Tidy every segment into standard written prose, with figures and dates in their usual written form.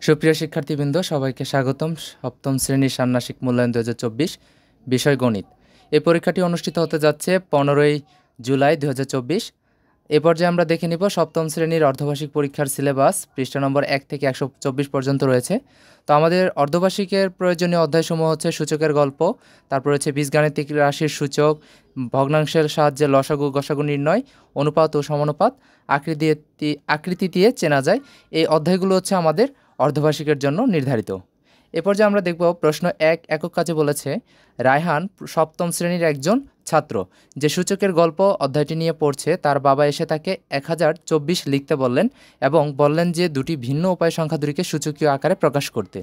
সুপ্রিয় শিক্ষার্থীবৃন্দ, সবাইকে স্বাগতম সপ্তম শ্রেণীর ষান্মাসিক মূল্যায়ন 2024 বিষয় গণিত। এই পরীক্ষাটি অনুষ্ঠিত হতে যাচ্ছে 15ই জুলাই 2024। এ পর্যায়ে আমরা দেখে নিব সপ্তম শ্রেণীর অর্ধবার্ষিক পরীক্ষার সিলেবাস। পৃষ্ঠা নম্বর 1 থেকে 124 পর্যন্ত রয়েছে। তো আমাদের অর্ধবার্ষিকের প্রয়োজনীয় অধ্যায়সমূহ হচ্ছে সূচকের গল্প, তারপর হচ্ছে বীজগাণিতিক রাশির সূচক, ভগ্নাংশের সাহায্যে লসাগু গসাগু নির্ণয়, অনুপাত ও সমানুপাত, আকৃতি দিয়ে চেনা যায়। এই অধ্যায়গুলো হচ্ছে আমাদের অর্ধবার্ষিকের জন্য নির্ধারিত। এ পর্যায়ে আমরা দেখব প্রশ্ন 1 একক কাজে বলেছে, রায়হান সপ্তম শ্রেণীর একজন ছাত্র যে সূচকের গল্প অধ্যায়টি নিয়ে পড়ছে, তার বাবা এসে তাকে 1024 লিখতে বললেন এবং বললেন যে দুটি ভিন্ন উপায় সংখ্যা দুটিকে সূচকীয় আকারে প্রকাশ করতে।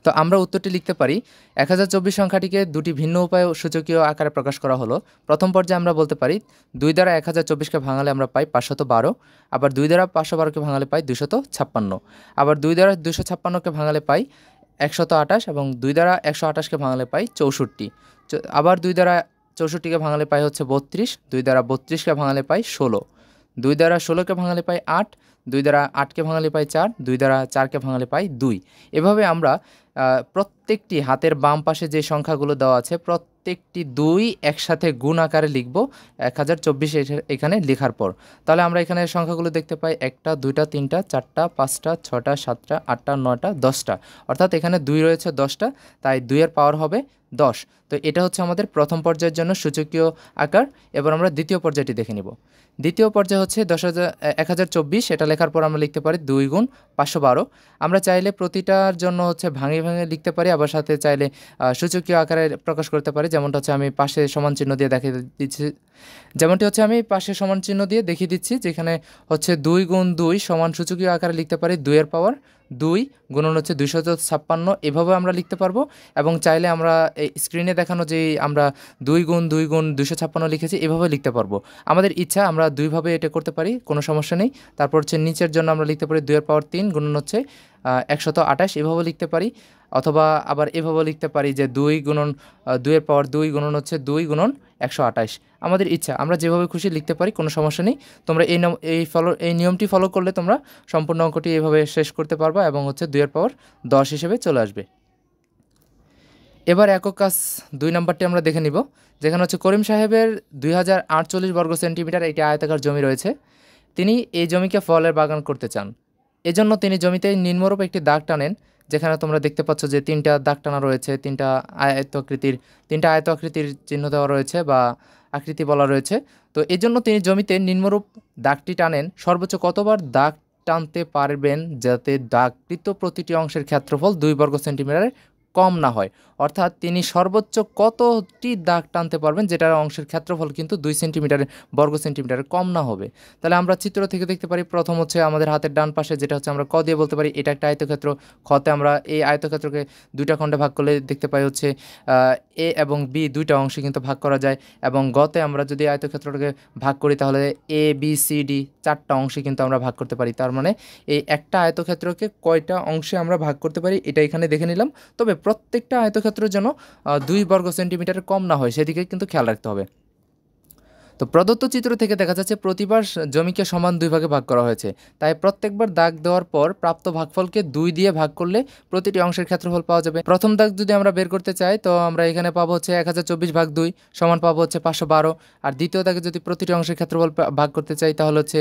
তো আমরা উত্তরটি লিখতে পারি, 1024 সংখ্যাটিকে দুটি ভিন্ন উপায়ে সূচকীয় আকারে প্রকাশ করা হলো। প্রথম পর্যায়ে আমরা বলতে পারি 2 দ্বারা 1024কে ভাঙালে আমরা পাই 512, আবার 2 দ্বারা 512কে ভাঙালে পাই 256, আবার 2 দ্বারা 256কে ভাঙালে পাই 128 এবং 2 দ্বারা 128কে ভাঙালে পাই 64, আবার 2 দ্বারা 64কে ভাঙালে পাই হচ্ছে 32, 2 দ্বারা 32কে ভাঙালে পাই 16, 2 দ্বারা 16কে ভাঙালে পাই 8, 2 দ্বারা 8কে ভাঙালে পাই 4, 2 দ্বারা 4কে ভাঙালে পাই 2। এভাবে আমরা প্রত্যেকটি হাতের বাম পাশে যে সংখ্যাগুলো দেওয়া আছে প্রত্যেকটি 2 একসাথে গুণ আকারে লিখব 1024 এখানে লেখার পর। তাহলে আমরা এখানে সংখ্যাগুলো দেখতে পাই 1টা 2টা 3টা 4টা 5টা 6টা 7টা 8টা 9টা 10টা, অর্থাৎ এখানে 2 রয়েছে 10টা, তাই 2 এর পাওয়ার হবে 10। তো এটা হচ্ছে আমাদের প্রথম পর্যায়ের জন্য সূচকীয় আকার। এবার আমরা দ্বিতীয় পর্যায়টি দেখে নিব। দ্বিতীয় পর্যায় হচ্ছে 1024, এটা লেখার পর আমরা লিখতে পারি 2 গুণ 512। আমরা চাইলে প্রতিটার জন্য হচ্ছে ভাঙে ভাঙে লিখতে পারি, আবার সাথে চাইলে সূচকীয় আকারে প্রকাশ করতে পারি। যেমনটা হচ্ছে আমি পাশে সমান চিহ্ন দিয়ে দেখিয়ে দিচ্ছি, দেখিয়ে দিচ্ছি, যেখানে হচ্ছে 2 গুণ 2 সমান সূচকীয় আকারে লিখতে পারি 2 এর পাওয়ার 2 গুণন হচ্ছে 256, এভাবে আমরা লিখতে পারবো। এবং চাইলে আমরা এই স্ক্রিনে দেখানো যে আমরা 2 গুণ 2 গুণ 256 লিখেছি এভাবে লিখতে পারবো। আমাদের ইচ্ছা আমরা দুইভাবে এটা করতে পারি, কোনো সমস্যা নেই। তারপর হচ্ছে নিচের জন্য আমরা লিখতে পারি 2 এর পাওয়ার 3 গুণন হচ্ছে 128, এভাবে লিখতে পারি। অথবা আবার এভাবে লিখতে পারি যে 2 গুণন 2 এর পাওয়ার 2 গুণন হচ্ছে 2 গুণন 128। আমাদের ইচ্ছা আমরা যেভাবে খুশি লিখতে পারি, কোনো সমস্যা নেই। তোমরা এই নিয়মটি ফলো করলে তোমরা সম্পূর্ণ অঙ্কটি এভাবে শেষ করতে পারবা এবং হচ্ছে 2 এর পাওয়ার 10 হিসেবে চলে আসবে। এবার একক কাজ 2 নম্বরটি আমরা দেখে নিব, যেখানে হচ্ছে করিম সাহেবের 2048 বর্গ সেন্টিমিটার একটি আয়তাকার জমি রয়েছে। তিনি এই জমিকে ফলের বাগান করতে চান। এজন্য তিনি জমিতে নিম্নরূপ একটি দাগ টানেন, যেখানে তোমরা দেখতে পাচ্ছ যে 3টা দাগ টানা রয়েছে, 3টা আয়ত আকৃতির চিহ্ন দেওয়া রয়েছে বা আকৃতি বলা রয়েছে। তো এজন্য তিনি জমিতে নিম্নরূপ দাগটি টানেন। সর্বোচ্চ কতবার দাগ টানতে পারবেন যাতে দাগকৃত প্রতিটি অংশের ক্ষেত্রফল 2 বর্গ সেন্টিমিটারের কম না হয়? অর্থাৎ তিনি সর্বোচ্চ কতটি দাগ টানতে পারবেন যেটার অংশের ক্ষেত্রফল কিন্তু 2 বর্গ সেন্টিমিটারের কম না হবে। তাহলে আমরা চিত্র থেকে দেখতে পারি, প্রথম হচ্ছে আমাদের হাতের ডান পাশে যেটা হচ্ছে আমরা ক দিয়ে বলতে পারি এটা একটা আয়তক্ষেত্র। খতে আমরা এই আয়তক্ষেত্রকে 2টা খণ্ডে ভাগ করলে দেখতে পাই হচ্ছে এ এবং বি 2টা অংশে কিন্তু ভাগ করা যায়। এবং গতে আমরা যদি আয়তক্ষেত্রটাকে ভাগ করি তাহলে এ বি সি ডি 4টা অংশে কিন্তু আমরা ভাগ করতে পারি। তার মানে এই একটা আয়তক্ষেত্রকে কয়টা অংশে আমরা ভাগ করতে পারি এটা এখানে দেখে নিলাম। তবে প্রত্যেকটা আয়তক্ষেত্রের জন্য 2 বর্গ সেন্টিমিটারের কম না হয় সেদিকে কিন্তু খেয়াল রাখতে হবে। তো প্রদত্ত চিত্র থেকে দেখা যাচ্ছে প্রতিবার জমিকে সমান 2 ভাগে ভাগ করা হয়েছে, তাই প্রত্যেকবার দাগ দেওয়ার পর প্রাপ্ত ভাগফলকে 2 দিয়ে ভাগ করলে প্রতিটি অংশের ক্ষেত্রফল পাওয়া যাবে। প্রথম দাগ যদি আমরা বের করতে চাই তো আমরা এখানে পাবো হচ্ছে 1024 ভাগ 2 সমান পাবো হচ্ছে 512। আর দ্বিতীয় দাগে যদি প্রতিটি অংশের ক্ষেত্রফল ভাগ করতে চাই তাহলে হচ্ছে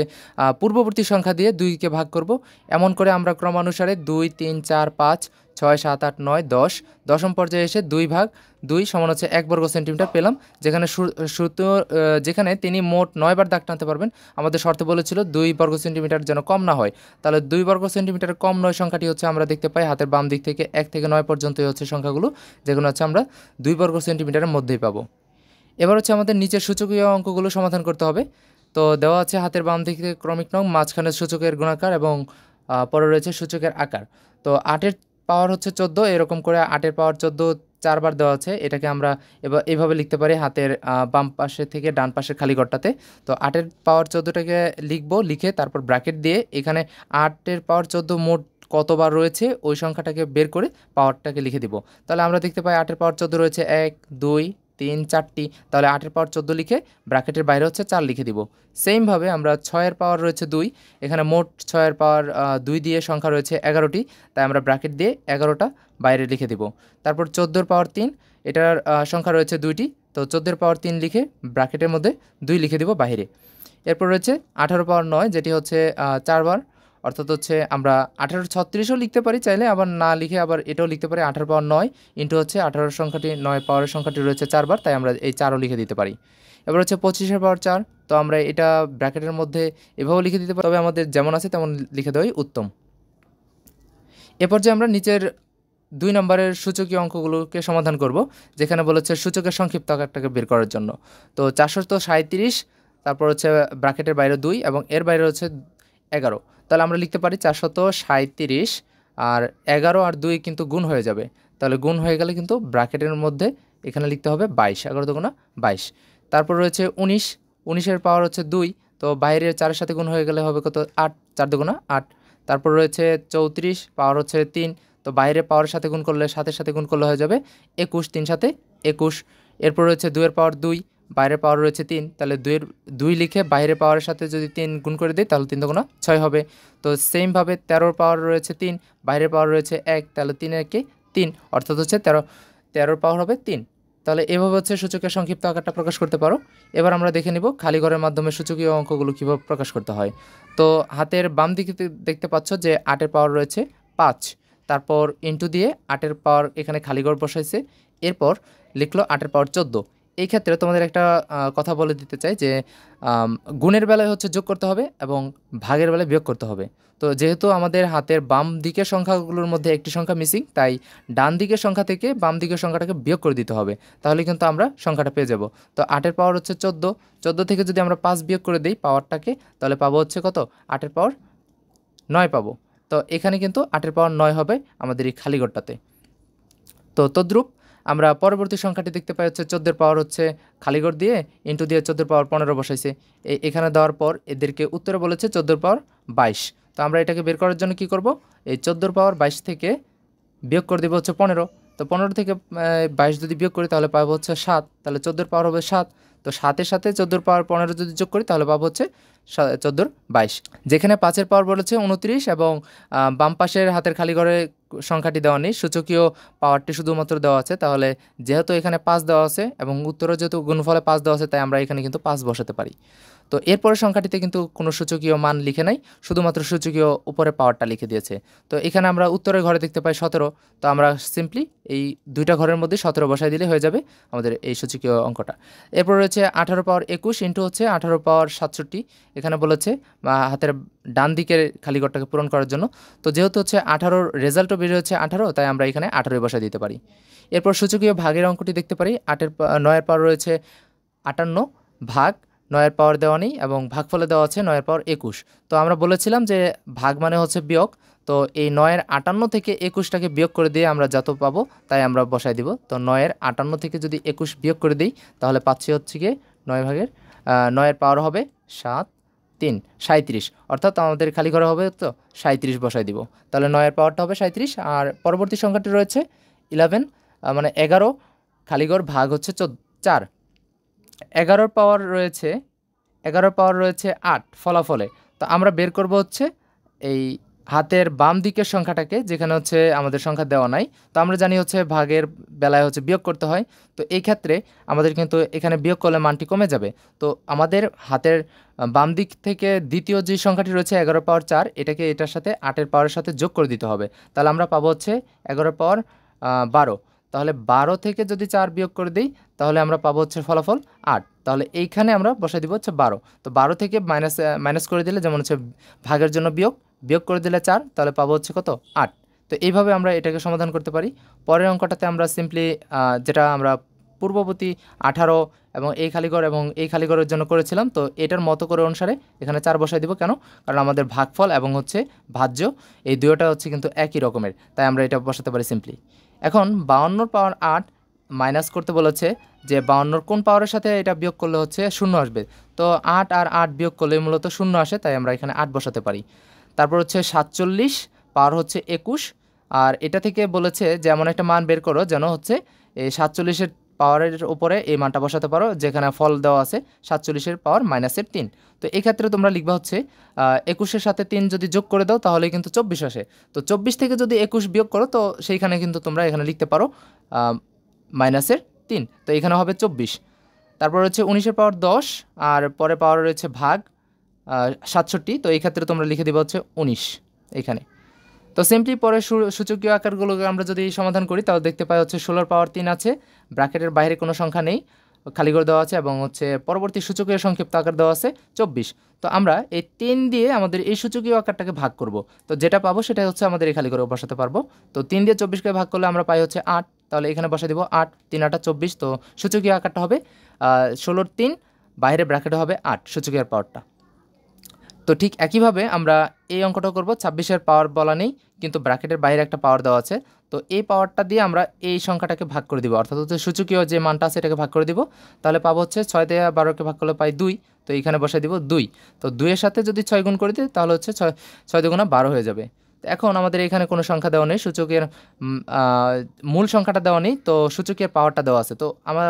পূর্ববর্তী সংখ্যা দিয়ে 2কে ভাগ করব। এমন করে আমরা ক্রমানুসারে 2 3 4 5 6 7 8 9 10 দশম পর্যায়ে এসে 2 ভাগ 2 সমান হচ্ছে 1 বর্গ সেন্টিমিটার পেলাম, যেখানে তিনি মোট 9 বার দাগ টানতে পারবেন। আমাদের শর্তে বলেছিল 2 বর্গ সেন্টিমিটার যেন কম না হয়। তাহলে 2 বর্গ সেন্টিমিটার কম 9 সংখ্যাটি হচ্ছে আমরা দেখতে পাই হাতের বাম দিক থেকে 1 থেকে 9 পর্যন্তই হচ্ছে সংখ্যাগুলো, যেগুলো হচ্ছে আমরা 2 বর্গ সেন্টিমিটারের মধ্যেই পাবো। এবার হচ্ছে আমাদের নিচের সূচকীয় অঙ্কগুলো সমাধান করতে হবে। তো দেওয়া আছে হাতের বাম দিক থেকে ক্রমিক নং, মাঝখানে সূচকের গুণাকার এবং পরে রয়েছে সূচকের আকার। তো 8-এর পাওয়ার হচ্ছে 14, এরকম করে 8-এর পাওয়ার 14 4বার দেওয়া আছে। এটাকে আমরা এভাবে লিখতে পারি হাতের বাম পাশে থেকে ডান পাশের খালি ঘরটাতে। তো 8-এর পাওয়ার 14টাকে লিখে তারপর ব্র্যাকেট দিয়ে এখানে 8-এর পাওয়ার 14 মোট কতবার রয়েছে ওই সংখ্যাটাকে বের করে পাওয়ারটাকে লিখে দিব। তাহলে আমরা দেখতে পাই 8-এর পাওয়ার 14 রয়েছে 1 2 3 4টি, তাহলে 8 এর পাওয়ার 14 লিখে ব্র্যাকেটের বাইরে হচ্ছে 4 লিখে দিব। সেমভাবে আমরা 6 এর পাওয়ার রয়েছে 2, এখানে মোট 6 এর পাওয়ার 2 দিয়ে সংখ্যা রয়েছে 11টি, তাই আমরা ব্র্যাকেট দিয়ে 11টা বাইরে লিখে দিব। তারপর 14 এর পাওয়ার 3, এটার সংখ্যা রয়েছে 2টি, তো 14 এর পাওয়ার 3 লিখে ব্র্যাকেটের মধ্যে 2 লিখে দিব বাইরে। এরপর রয়েছে 18 পাওয়ার 9, যেটি হচ্ছে 4 বার, অর্থাৎ হচ্ছে আমরা 1836ও লিখতে পারি চাইলে, আবার না লিখে আবার এটাও লিখতে পারি। 18 পাওয়ার 9 ইন্টু হচ্ছে 18 সংখ্যাটি 9 পাওয়ারের সংখ্যাটি রয়েছে 4 বার, তাই আমরা এই 4ও লিখে দিতে পারি। এবার হচ্ছে 25 পাওয়ার 4, তো আমরা এটা ব্র্যাকেটের মধ্যে এভাবেও লিখে দিতে পারি, তবে আমাদের যেমন আছে তেমন লিখে দেওয়াই উত্তম। এরপর যে আমরা নিচের 2 নম্বরের সূচকীয় অঙ্কগুলোকে সমাধান করব, যেখানে বলেছে সূচকের সংক্ষিপ্ত আকারটাকে বের করার জন্য। তো 437, তারপর হচ্ছে ব্র্যাকেটের বাইরে 2 এবং এর বাইরে হচ্ছে 11, তাহলে আমরা লিখতে পারি 437 আর 11 আর 2 কিন্তু গুণ হয়ে যাবে, তাহলে গুণ হয়ে গেলে কিন্তু ব্র্যাকেটের মধ্যে এখানে লিখতে হবে 22, 11 দুগুণা 22। তারপর রয়েছে 19, 19-এর পাওয়ার হচ্ছে 2, তো বাইরের 4-এর সাথে গুণ হয়ে গেলে হবে কত 8, 4 দুগুণা 8। তারপর রয়েছে 34, পাওয়ার হচ্ছে 3, তো বাইরে পাওয়ারের সাথে গুণ করলে 7-এর সাথে গুণ করলে হয়ে যাবে 21, 3 সাথে 21। এরপর রয়েছে 2-এর পাওয়ার 2, বাইরের পাওয়ার রয়েছে 3, তাহলে 2 লিখে বাইরের পাওয়ারের সাথে যদি 3 গুণ করে দিই তাহলে 3 দুগুণা 6 হবে। তো সেমভাবে 13-এর পাওয়ার রয়েছে 3, বাইরের পাওয়ার রয়েছে 1, তাহলে 3 একে 3, অর্থাৎ হচ্ছে 13-এর পাওয়ার হবে 3। তাহলে এভাবে হচ্ছে সূচকের সংক্ষিপ্ত আকারটা প্রকাশ করতে পারো। এবার আমরা দেখে নিব খালি ঘরের মাধ্যমে সূচকীয় অঙ্কগুলো কীভাবে প্রকাশ করতে হয়। তো হাতের বাম দিকে দেখতে পাচ্ছ যে 8-এর পাওয়ার রয়েছে 5, তারপর ইন্টু দিয়ে 8-এর পাওয়ার এখানে খালি ঘর বসাইছে, এরপর লিখলো 8-এর পাওয়ার 14। এই ক্ষেত্রে তোমাদের একটা কথা বলে দিতে চাই যে গুণের বেলায় হচ্ছে যোগ করতে হবে এবং ভাগের বেলায় বিয়োগ করতে হবে। তো যেহেতু আমাদের হাতের বাম দিকের সংখ্যাগুলোর মধ্যে একটি সংখ্যা মিসিং, তাই ডান দিকের সংখ্যা থেকে বাম দিকের সংখ্যাটাকে বিয়োগ করে দিতে হবে, তাহলে কিন্তু আমরা সংখ্যাটা পেয়ে যাব। তো 8-এর পাওয়ার হচ্ছে 14, 14 থেকে যদি আমরা 5 বিয়োগ করে দিই পাওয়ারটাকে, তাহলে পাবো হচ্ছে কত 8-এর পাওয়ার 9 পাবো। তো এখানে কিন্তু 8-এর পাওয়ার 9 হবে আমাদের এই খালি ঘরটাতে। তো তদ্রূপ আমরা পরবর্তী সংখ্যাটি দেখতে পাই হচ্ছে 14-এর পাওয়ার হচ্ছে খালিঘর দিয়ে ইন্টু দিয়ে 14-এর পাওয়ার 15 বসাইছে, এখানে দেওয়ার পর এদেরকে উত্তরে বলেছে 14-এর পাওয়ার 22। তো আমরা এটাকে বের করার জন্য কি করব, এই 14-এর পাওয়ার 22 থেকে বিয়োগ করে দেবো হচ্ছে 15, তো 15 থেকে 22 যদি বিয়োগ করি তাহলে পাবো হচ্ছে 7, তাহলে 14-এর পাওয়ার হবে 7। তো 7-এর সাথে 14-এর পাওয়ার 15 যদি যোগ করি তাহলে পাবো হচ্ছে 14-এর 22। যেখানে 5-এর পাওয়ার বলেছে 29 এবং বাম পাশের হাতের খালি ঘরে সংখ্যাটি দেওয়া নেই, সূচকীয় পাওয়ারটি শুধুমাত্র দেওয়া আছে, তাহলে যেহেতু এখানে 5 দেওয়া আছে এবং উত্তরে যেহেতু গুণফলে 5 দেওয়া আছে, তাই আমরা এখানে কিন্তু 5 বসাতে পারি। তো এরপরের সংখ্যাটিতে কিন্তু কোনো সূচকীয় মান লিখে নাই, শুধুমাত্র সূচকীয় উপরে পাওয়ারটা লিখে দিয়েছে। তো এখানে আমরা উত্তরের ঘরে দেখতে পাই 17, তো আমরা সিম্পলি এই দুইটা ঘরের মধ্যে 17 বসাই দিলে হয়ে যাবে আমাদের এই সূচকীয় অঙ্কটা। এরপর রয়েছে 18 পাওয়ার 21 ইন্টু হচ্ছে 18 পাওয়ার 67, এখানে বলেছে হাতের ডান দিকের খালি ঘরটাকে পূরণ করার জন্য। তো যেহেতু হচ্ছে 18-র রেজাল্টও বের হচ্ছে 18, তাই আমরা এখানে 18 বসাই দিতে পারি। এরপর সূচকীয় ভাগের অঙ্কটি দেখতে পারি, 9-এর পাওয়ার রয়েছে 58 ভাগ 9-এর পাওয়ার দেওয়া নেই এবং ভাগফলে দেওয়া আছে 9-এর পাওয়ার 21। তো আমরা বলেছিলাম যে ভাগ মানে হচ্ছে বিয়োগ, তো এই 9-এর 58 থেকে 21টাকে বিয়োগ করে দিয়ে আমরা যত পাবো তাই আমরা বসাই দিব। তো 9-এর 58 থেকে যদি 21 বিয়োগ করে দিই তাহলে পাচ্ছি হচ্ছে গিয়ে 9 ভাগের 9-এর পাওয়ার হবে 7, 3 37, অর্থাৎ আমাদের খালি ঘরে হবে তো 37 বসাই দিব, তাহলে 9-এর পাওয়ারটা হবে 37। আর পরবর্তী সংখ্যাটি রয়েছে 11 মানে 11 খালিঘর ভাগ হচ্ছে 4, 11-র পাওয়ার রয়েছে 8 ফলাফলে। তো আমরা বের করব হচ্ছে এই হাতের বাম দিকের সংখ্যাটাকে, যেখানে হচ্ছে আমাদের সংখ্যা দেওয়া নাই, তো আমরা জানি হচ্ছে ভাগের বেলায় হচ্ছে বিয়োগ করতে হয়। তো এই ক্ষেত্রে আমাদের কিন্তু এখানে বিয়োগ করলে মানটি কমে যাবে। তো আমাদের হাতের বাম দিক থেকে দ্বিতীয় যে সংখ্যাটি রয়েছে 11-র পাওয়ার 4, এটাকে এটার সাথে 8-এর পাওয়ারের সাথে যোগ করে দিতে হবে, তাহলে আমরা পাবো হচ্ছে 11-র পাওয়ার 12। তাহলে 12 থেকে যদি 4 বিয়োগ করে দিই তাহলে আমরা পাবো হচ্ছে ফলাফল 8, তাহলে এইখানে আমরা বসাই দিব হচ্ছে 12। তো 12 থেকে মাইনাস করে দিলে যেমন হচ্ছে ভাগের জন্য বিয়োগ করে দিলে 4, তাহলে পাবো হচ্ছে কত 8। তো এইভাবে আমরা এটাকে সমাধান করতে পারি। পরের অঙ্কটাতে আমরা সিম্পলি যেটা আমরা পূর্ববর্তী 18 এবং এই খালিঘর এবং এই খালিঘরের জন্য করেছিলাম, তো এটার মতো করে অনুসারে এখানে 4 বসাই দিব। কেন? কারণ আমাদের ভাগফল এবং হচ্ছে ভাজ্য এই দুটোটা হচ্ছে কিন্তু একই রকমের, তাই আমরা এটা বসাতে পারি সিম্পলি। এখন 52-র পাওয়ার 8 মাইনাস করতে বলেছে যে 52-র কোন পাওয়ারের সাথে এটা বিয়োগ করলে হচ্ছে 0 আসবে। তো 8 আর 8 বিয়োগ করলে মূলত 0 আসে, তাই আমরা এখানে 8 বসাতে পারি। তারপর হচ্ছে 47 পাওয়ার হচ্ছে 21, আর এটা থেকে বলেছে যে এমন একটা মান বের করো যেন হচ্ছে এই 47-এর পাওয়ারের উপরে এই মানটা বসাতে পারো, যেখানে ফল দেওয়া আছে 47-এর পাওয়ার -3। তো এই ক্ষেত্রে তোমরা লিখবা হচ্ছে 21-এর সাথে 3 যদি যোগ করে দাও তাহলে কিন্তু 24 আসে। তো 24 থেকে যদি 21 বিয়োগ করো তো সেইখানে কিন্তু তোমরা এখানে লিখতে পারো -3। তো এখানে হবে 24। তারপর হচ্ছে 19-এর পাওয়ার 10, আর পরে পাওয়ার রয়েছে ভাগ 67। তো এই ক্ষেত্রে তোমরা লিখে দিবা হচ্ছে 19 এখানে। তো সিম্পলি পরে সূচকীয় আকারগুলোকে আমরা যদি সমাধান করি তাহলে দেখতে পাই হচ্ছে 16-এর পাওয়ার 3 আছে, ব্র্যাকেটের বাইরে কোনো সংখ্যা নেই, খালি করে দেওয়া আছে, এবং হচ্ছে পরবর্তী সূচকীয় সংক্ষিপ্ত আকার দেওয়া আছে 24। তো আমরা এই 3 দিয়ে আমাদের এই সূচকীয় আকারটাকে ভাগ করব। তো যেটা পাবো সেটা হচ্ছে আমাদের এই খালি করে বসাতে পারবো। তো 3 দিয়ে 24কে ভাগ করলে আমরা পাই হচ্ছে 8, তাহলে এখানে বসা দিব 8, 3 8 24। তো সূচকীয় আকারটা হবে 16-র 3, বাইরে ব্র্যাকেটে হবে 8 সূচকীয় পাওয়ারটা। তো ঠিক একইভাবে আমরা এই অঙ্কটা করব। 26-এর পাওয়ার বলা নেই, কিন্তু ব্র্যাকেটের বাইরে একটা পাওয়ার দেওয়া আছে। তো এই পাওয়ারটা দিয়ে আমরা এই সংখ্যাটাকে ভাগ করে দিব, অর্থাৎ হচ্ছে সূচকীয় যে মানটা আছে এটাকে ভাগ করে দিব। তাহলে পাবো হচ্ছে 6 দিয়ে 12কে ভাগ করলে পাই 2। তো এইখানে বসাই দিব 2। তো 2-এর সাথে যদি 6 গুণ করে দিই তাহলে হচ্ছে 6 দুগুণা 12 হয়ে যাবে। তো এখন আমাদের এখানে কোনো সংখ্যা দেওয়া নেই, সূচকের মূল সংখ্যাটা দেওয়া নেই, তো সূচকের পাওয়ারটা দেওয়া আছে। তো আমরা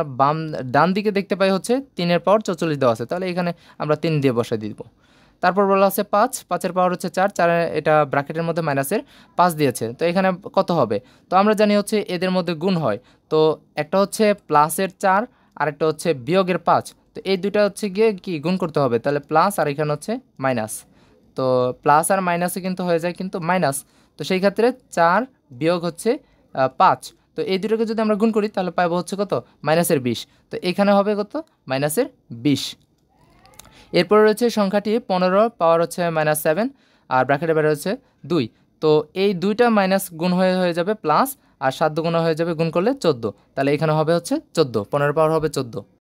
ডান দিকে দেখতে পাই হচ্ছে 3-এর পাওয়ার 44 দেওয়া আছে, তাহলে এখানে আমরা 3 দিয়ে বসাই দিব। তারপর বলা আছে 5, 5-এর পাওয়ার হচ্ছে 4, 4 এটা ব্র্যাকেটের মধ্যে -5 দিয়েছে। তো এখানে কত হবে? তো আমরা জানি হচ্ছে এদের মধ্যে গুণ হয়। তো একটা হচ্ছে প্লাসের 4, আর একটা হচ্ছে বিয়োগের 5। তো এই দুইটা হচ্ছে গিয়ে কি গুণ করতে হবে, তাহলে প্লাস আর এখানে হচ্ছে মাইনাস। তো প্লাস আর মাইনাসে কিন্তু হয়ে যায় কিন্তু মাইনাস। তো সেই ক্ষেত্রে 4 বিয়োগ হচ্ছে 5। তো এই দুটোকে যদি আমরা গুণ করি তাহলে পাবো হচ্ছে কত, -20। তো এখানে হবে কত, -20। এরপর রয়েছে সংখ্যাটি 15, পাওয়ার হচ্ছে -7, আর ব্র্যাকেটে বের হচ্ছে 2। তো এই দুইটা মাইনাস গুণ হয়ে যাবে প্লাস, আর 7 দুগুণ হয়ে যাবে গুণ করলে 14। তাহলে এখানে হবে হচ্ছে 14, 15-এর পাওয়ার হবে 14।